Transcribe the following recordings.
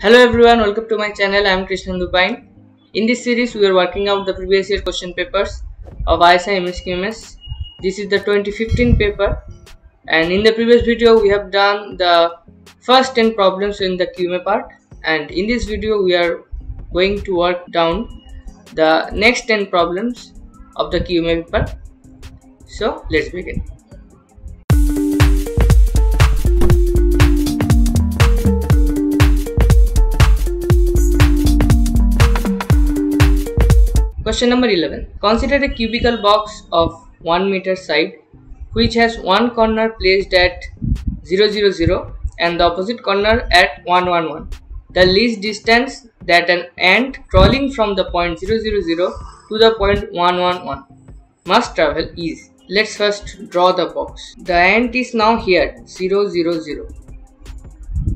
Hello everyone, welcome to my channel. I am Krishnendu Pine. In this series, we are working out the previous year question papers of ISI MSQMS. This is the 2015 paper, and in the previous video, we have done the first 10 problems in the QMA part, and in this video, we are going to work down the next 10 problems of the QMA paper. So, let's begin. Question number 11. Consider a cubical box of 1 meter side which has one corner placed at 0, 0, 0 and the opposite corner at 1, 1, 1. The least distance that an ant crawling from the point 0, 0, 0 to the point 1, 1, 1 must travel is. Let's first draw the box. The ant is now here 0, 0, 0.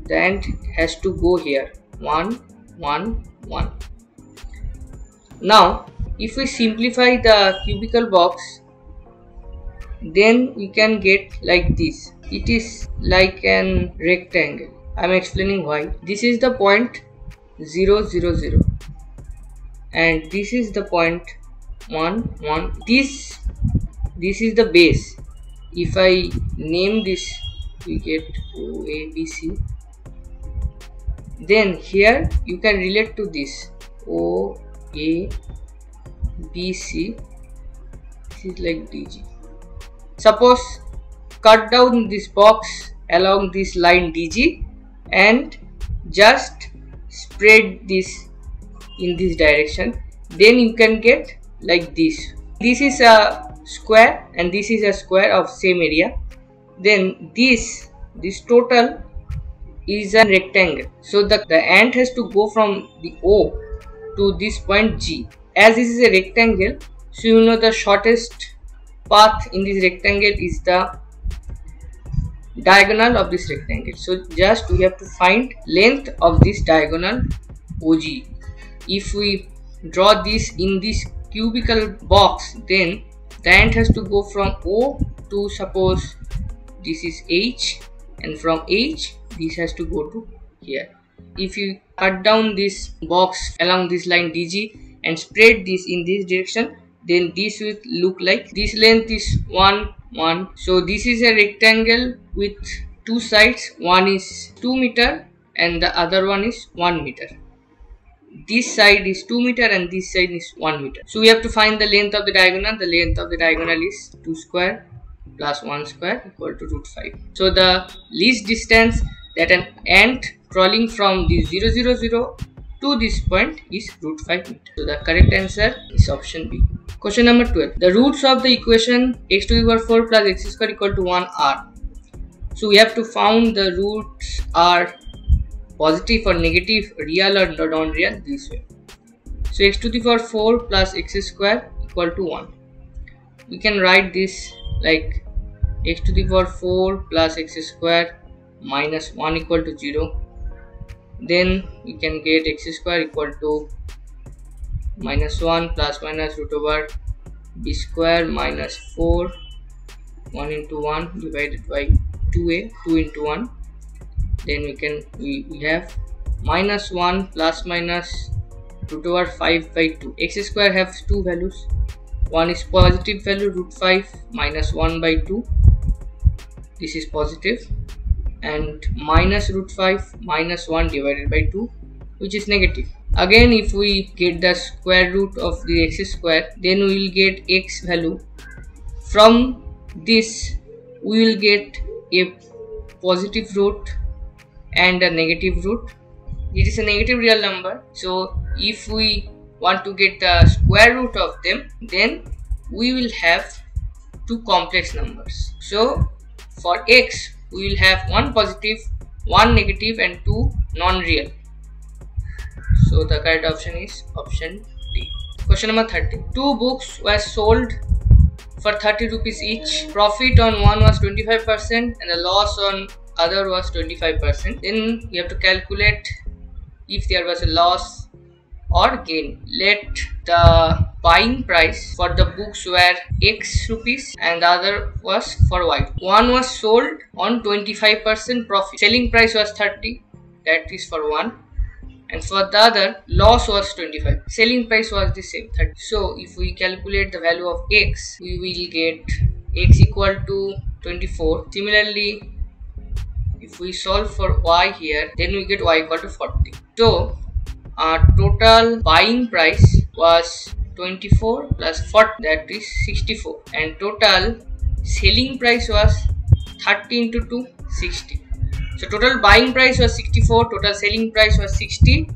The ant has to go here 1, 1, 1. Now if we simplify the cubical box, then we can get like this. It is like an rectangle. I am explaining why. This is the point 0, 0, 0 and this is the point 1, 1. This is the base. If I name this, we get O, A, B, C. Then here you can relate to this O, A, BC. This is like DG. Suppose cut down this box along this line DG and just spread this in this direction, then you can get like this. This is a square and this is a square of same area. Then this total is a rectangle. So the ant has to go from the O to this point G. As this is a rectangle, so you know the shortest path in this rectangle is the diagonal of this rectangle. So just we have to find length of this diagonal OG. If we draw this in this cubical box, then the ant has to go from O to, suppose this is H, and from H this has to go to here. If you cut down this box along this line DG and spread this in this direction, then this will look like this. Length is 1, 1. So this is a rectangle with two sides. One is 2 meter and the other one is 1 meter. This side is 2 meter and this side is 1 meter. So we have to find the length of the diagonal. The length of the diagonal is 2 square plus 1 square equal to root 5. So the least distance that an ant crawling from the 0, 0, 0 to this point is root 5 meter. So the correct answer is option B. Question number 12. The roots of the equation x to the power 4 plus x square equal to 1 are. So we have to find the roots are positive or negative, real or non-real, this way. So x to the power 4 plus x square equal to 1. We can write this like x to the power 4 plus x square minus 1 equal to 0. Then we can get x square equal to minus 1 plus minus root over b square minus 4 1 into 1 divided by 2a, 2 into 1. Then we have minus 1 plus minus root over 5 by 2. X square has two values. One is positive value root 5 minus 1 by 2. This is positive. And minus root 5 minus 1 divided by 2, which is negative. Again, if we get the square root of the x square, then we will get x value. From this we will get a positive root and a negative root. It is a negative real number, so if we want to get the square root of them, then we will have two complex numbers. So for x we will have one positive, one negative and two non-real. So the correct option is option D. Question number 30. Two books were sold for 30 rupees each. Profit on one was 25% and the loss on other was 25%. Then we have to calculate if there was a loss or gain. Let the buying price for the books were X rupees and the other was for Y. One was sold on 25% profit. Selling price was 30, that is for one, and for the other loss was 25. Selling price was the same, 30. So if we calculate the value of x, we will get x equal to 24. Similarly, if we solve for y here, then we get y equal to 40. So our total buying price was 24 plus 40, that is 64, and total selling price was 30 into 2, 60. So total buying price was 64, total selling price was 60.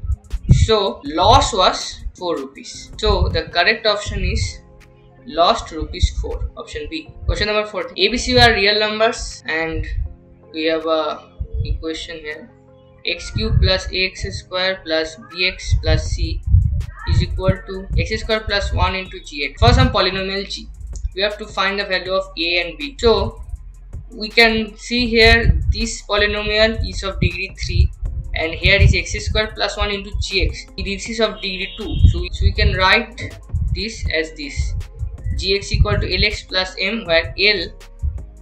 So loss was 4 rupees. So the correct option is lost rupees 4, option B. Question number 14. ABC are real numbers and we have a equation here. X cube plus ax square plus bx plus c is equal to x square plus 1 into gx. For some polynomial g, we have to find the value of a and b. So we can see here this polynomial is of degree 3 and here is x square plus 1 into gx. This is of degree 2. So we can write this as this. Gx equal to lx plus m, where l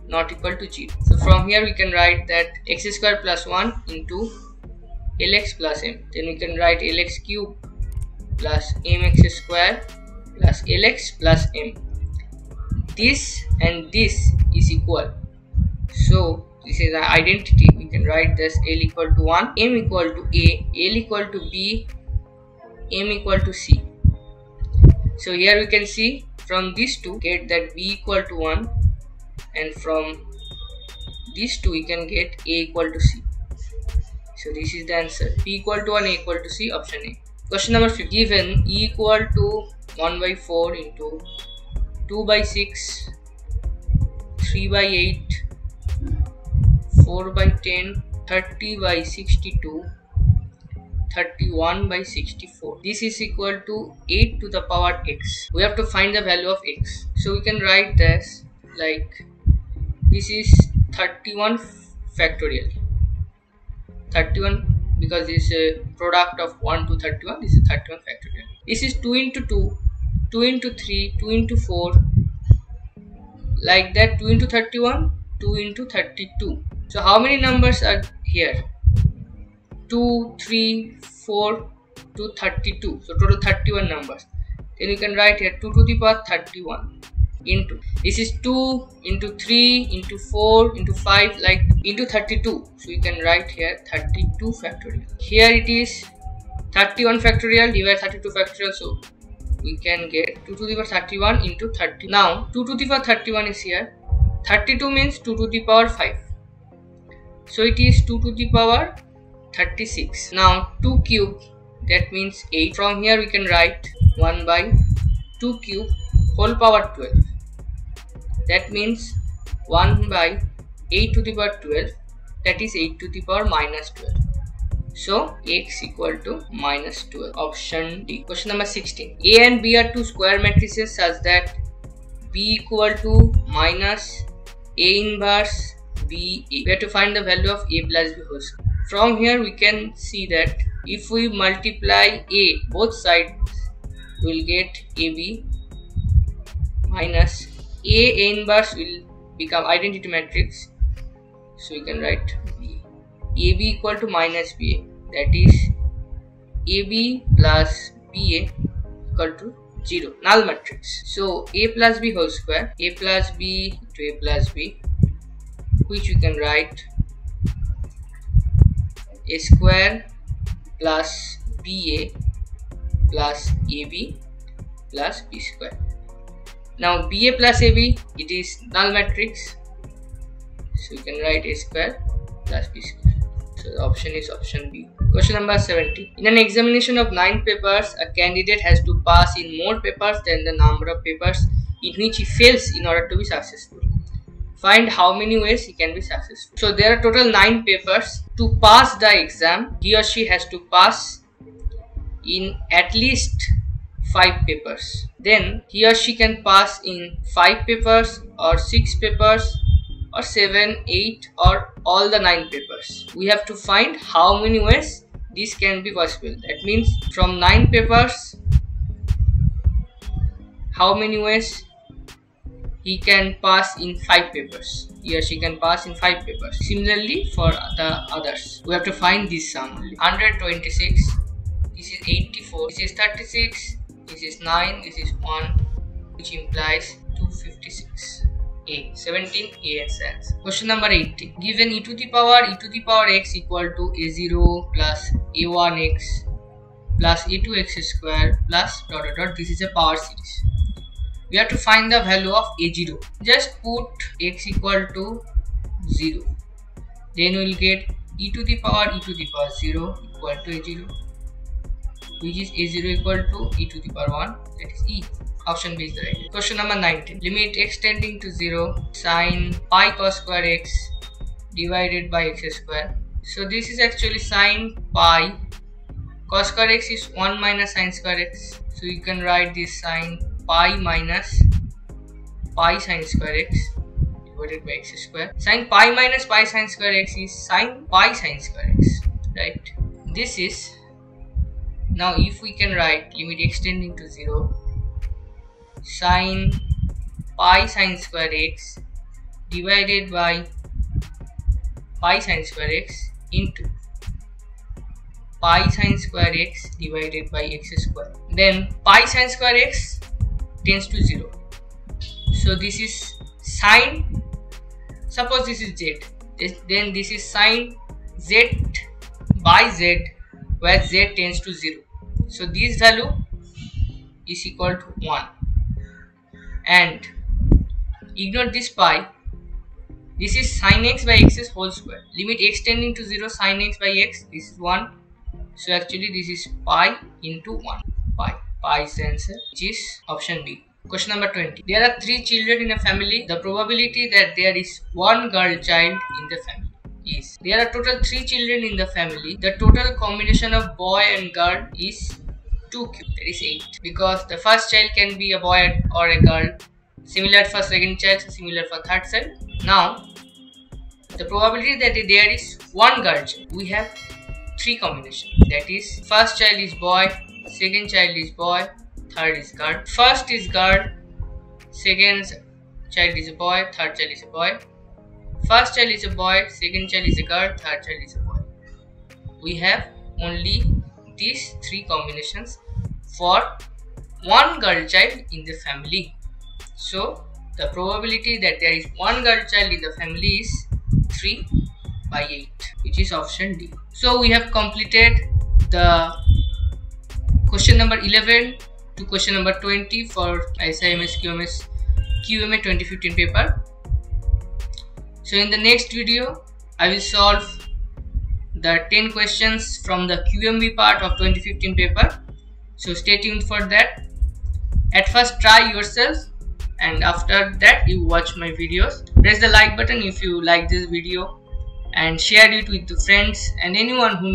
not equal to 0. So from here we can write that x square plus 1 into lx plus m. Then we can write lx cube plus mx square plus lx plus m. This and this is equal. So this is an identity. We can write this l equal to 1, m equal to a, l equal to b, m equal to c. So here we can see from these two get that b equal to 1, and from these two we can get a equal to c. So this is the answer. P equal to 1, A equal to C, option A. Question number 5. Given E equal to 1 by 4 into 2 by 6, 3 by 8, 4 by 10, 30 by 62, 31 by 64. This is equal to 8 to the power x. We have to find the value of x. So we can write this like this is 31 factorial. 31 because this is a product of 1 to 31. This is 31 factorial. This is 2 into 2, 2 into 3, 2 into 4, like that. 2 into 31, 2 into 32. So how many numbers are here? 2, 3, 4 to 32. So total 31 numbers. Then you can write here 2 to the power 31 into, this is 2 into 3 into 4 into 5, like into 32. So you can write here 32 factorial. Here it is 31 factorial divided 32 factorial. So we can get 2 to the power 31 into 30. Now 2 to the power 31 is here. 32 means 2 to the power 5. So it is 2 to the power 36. Now 2 cube, that means 8. From here we can write 1 by 2 cube whole power 12. That means 1 by 8 to the power 12, that is 8 to the power minus 12. So x equal to minus 12, option D. Question number 16. A and B are two square matrices such that B equal to minus A inverse B A. We have to find the value of A plus B whole square. From here we can see that if we multiply A both sides, we will get AB minus A inverse will become identity matrix. So we can write B. AB equal to minus BA, that is AB plus BA equal to 0, null matrix. So A plus B whole square, A plus B to A plus B, which we can write A square plus BA plus AB plus B square. Now BA plus AB, it is null matrix. So you can write A square plus B square. So the option is option B. Question number 17. In an examination of 9 papers, a candidate has to pass in more papers than the number of papers in which he fails in order to be successful. Find how many ways he can be successful. So there are total 9 papers. To pass the exam, he or she has to pass in at least 5 papers. Then he or she can pass in 5 papers or 6 papers or 7, 8 or all the 9 papers. We have to find how many ways this can be possible. That means from 9 papers, how many ways he can pass in 5 papers. He or she can pass in 5 papers. Similarly for the others, we have to find this sum only. 126 this is 84, this is 36, this is 9, this is 1, which implies 256. A. 17 A answer. Question number 18. Given e to the power x equal to a0 plus a1x plus a2x square plus ... This is a power series. We have to find the value of a0. Just put x equal to 0. Then we will get e to the power 0 equal to a0, which is a0 equal to e to the power 1, that is e. Option B is the right. Question number 19. Limit x tending to 0 sin pi cos square x divided by x square. So this is actually sin pi. Cos square x is 1 minus sin square x. So you can write this sin pi minus pi sin square x divided by x square. Sin pi minus pi sin square x is sin pi sin square x. Right. This is, now if we can write limit x tending to 0 sin pi sin square x divided by pi sin square x into pi sin square x divided by x square. Then pi sin square x tends to 0. So this is sin, suppose this is z, then this is sin z by z, where z tends to 0. So this value is equal to 1. And ignore this pi. This is sin x by x whole square. Limit x tending to 0 sin x by x. This is 1. So actually this is pi into 1. Pi is the answer, which is option B. Question number 20. There are 3 children in a family. The probability that there is one girl child in the family is. There are total 3 children in the family. The total combination of boy and girl is 2 cube, that is 8, because the first child can be a boy or a girl, similar for second child, similar for third child. Now the probability that there is one girl child, we have 3 combinations, that is first child is boy, second child is boy, third is girl. First is girl, second child is a boy, third child is a boy. First child is a boy, second child is a girl, third child is a boy. We have only these 3 combinations for one girl child in the family. So the probability that there is one girl child in the family is 3 by 8, which is option D. So we have completed the question number 11 to question number 20 for ISI/MS QMA 2015 paper. So in the next video I will solve the 10 questions from the QMB part of 2015 paper. So stay tuned for that. At first try yourself, and after that you watch my videos. Press the like button if you like this video, and share it with the friends and anyone who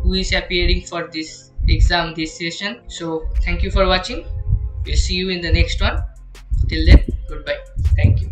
who is appearing for this exam, this session. So thank you for watching. We'll see you in the next one. Till then, goodbye. Thank you.